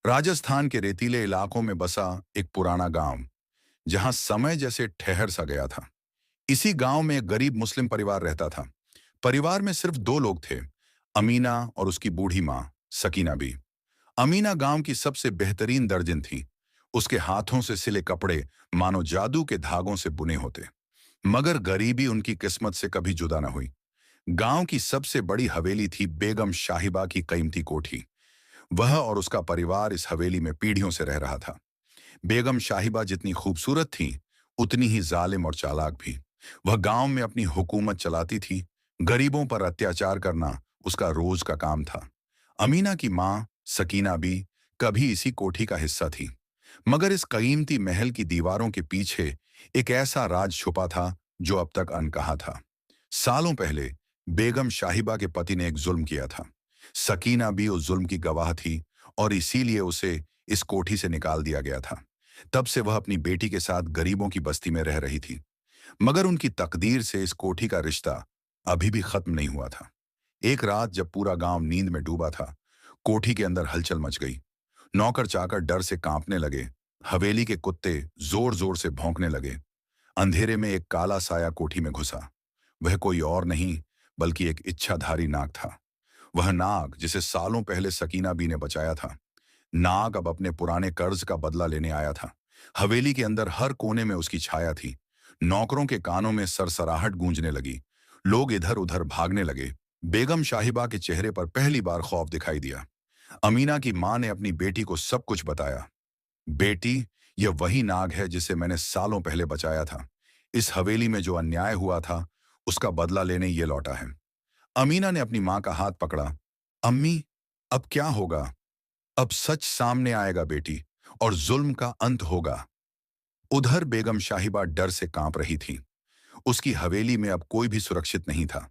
राजस्थान के रेतीले इलाकों में बसा एक पुराना गांव, जहां समय जैसे ठहर सा गया था। इसी गांव में एक गरीब मुस्लिम परिवार रहता था। परिवार में सिर्फ दो लोग थे, अमीना और उसकी बूढ़ी माँ सकीना भी। अमीना गांव की सबसे बेहतरीन दर्जन थी। उसके हाथों से सिले कपड़े मानो जादू के धागों से बुने होते। मगर गरीबी उनकी किस्मत से कभी जुदा न हुई। गांव की सबसे बड़ी हवेली थी बेगम शाहिबा की कीमती कोठी। वह और उसका परिवार इस हवेली में पीढ़ियों से रह रहा था। बेगम शाहिबा जितनी खूबसूरत थी, उतनी ही जालिम और चालाक भी। वह गांव में अपनी हुकूमत चलाती थी। गरीबों पर अत्याचार करना उसका रोज का काम था। अमीना की मां सकीना भी कभी इसी कोठी का हिस्सा थी। मगर इस कीमती महल की दीवारों के पीछे एक ऐसा राज छुपा था जो अब तक अनकहा था। सालों पहले बेगम शाहिबा के पति ने एक जुल्म किया था। सकीना भी उस जुल्म की गवाह थी और इसीलिए उसे इस कोठी से निकाल दिया गया था। तब से वह अपनी बेटी के साथ गरीबों की बस्ती में रह रही थी। मगर उनकी तकदीर से इस कोठी का रिश्ता अभी भी खत्म नहीं हुआ था। एक रात जब पूरा गांव नींद में डूबा था, कोठी के अंदर हलचल मच गई। नौकर चाकर डर से कांपने लगे। हवेली के कुत्ते जोर जोर से भौंकने लगे। अंधेरे में एक काला साया कोठी में घुसा। वह कोई और नहीं बल्कि एक इच्छाधारी नाग था। वह नाग जिसे सालों पहले सकीना बी ने बचाया था। नाग अब अपने पुराने कर्ज का बदला लेने आया था। हवेली के अंदर हर कोने में उसकी छाया थी। नौकरों के कानों में सरसराहट गूंजने लगी। लोग इधर उधर भागने लगे। बेगम शाहिबा के चेहरे पर पहली बार खौफ दिखाई दिया। अमीना की मां ने अपनी बेटी को सब कुछ बताया। बेटी, यह वही नाग है जिसे मैंने सालों पहले बचाया था। इस हवेली में जो अन्याय हुआ था, उसका बदला लेने ये लौटा है। अमीना ने अपनी मां का हाथ पकड़ा। अम्मी, अब क्या होगा? अब सच सामने आएगा बेटी, और जुल्म का अंत होगा। उधर बेगम शाहिबा डर से कांप रही थी। उसकी हवेली में अब कोई भी सुरक्षित नहीं था।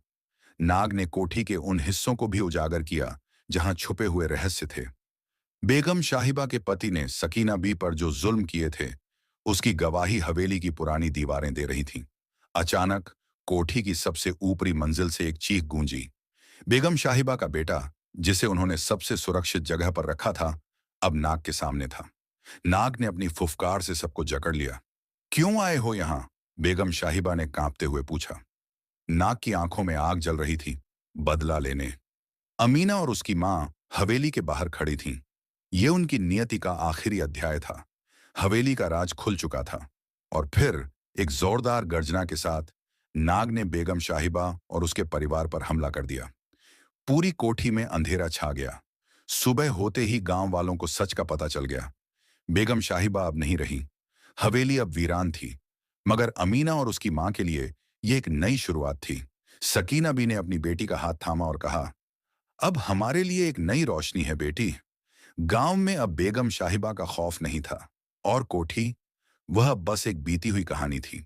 नाग ने कोठी के उन हिस्सों को भी उजागर किया जहां छुपे हुए रहस्य थे। बेगम शाहिबा के पति ने सकीना बी पर जो जुल्म किए थे, उसकी गवाही हवेली की पुरानी दीवारें दे रही थीं। अचानक कोठी की सबसे ऊपरी मंजिल से एक चीख गूंजी। बेगम शाहिबा का बेटा, जिसे उन्होंने सबसे सुरक्षित जगह पर रखा था, अब नाग के सामने था। नाग ने अपनी फुफकार से सबको जकड़ लिया। क्यों आए हो यहां? बेगम शाहिबा ने कांपते हुए पूछा। नाग की आंखों में आग जल रही थी। बदला लेने। अमीना और उसकी मां हवेली के बाहर खड़ी थीं। यह उनकी नियति का आखिरी अध्याय था। हवेली का राज खुल चुका था। और फिर एक जोरदार गर्जना के साथ नाग ने बेगम शाहिबा और उसके परिवार पर हमला कर दिया। पूरी कोठी में अंधेरा छा गया। सुबह होते ही गांव वालों को सच का पता चल गया। बेगम शाहिबा अब नहीं रही। हवेली अब वीरान थी। मगर अमीना और उसकी मां के लिए यह एक नई शुरुआत थी। सकीना बी ने अपनी बेटी का हाथ थामा और कहा, अब हमारे लिए एक नई रोशनी है बेटी। गांव में अब बेगम शाहिबा का खौफ नहीं था। और कोठी, वह अब बस एक बीती हुई कहानी थी।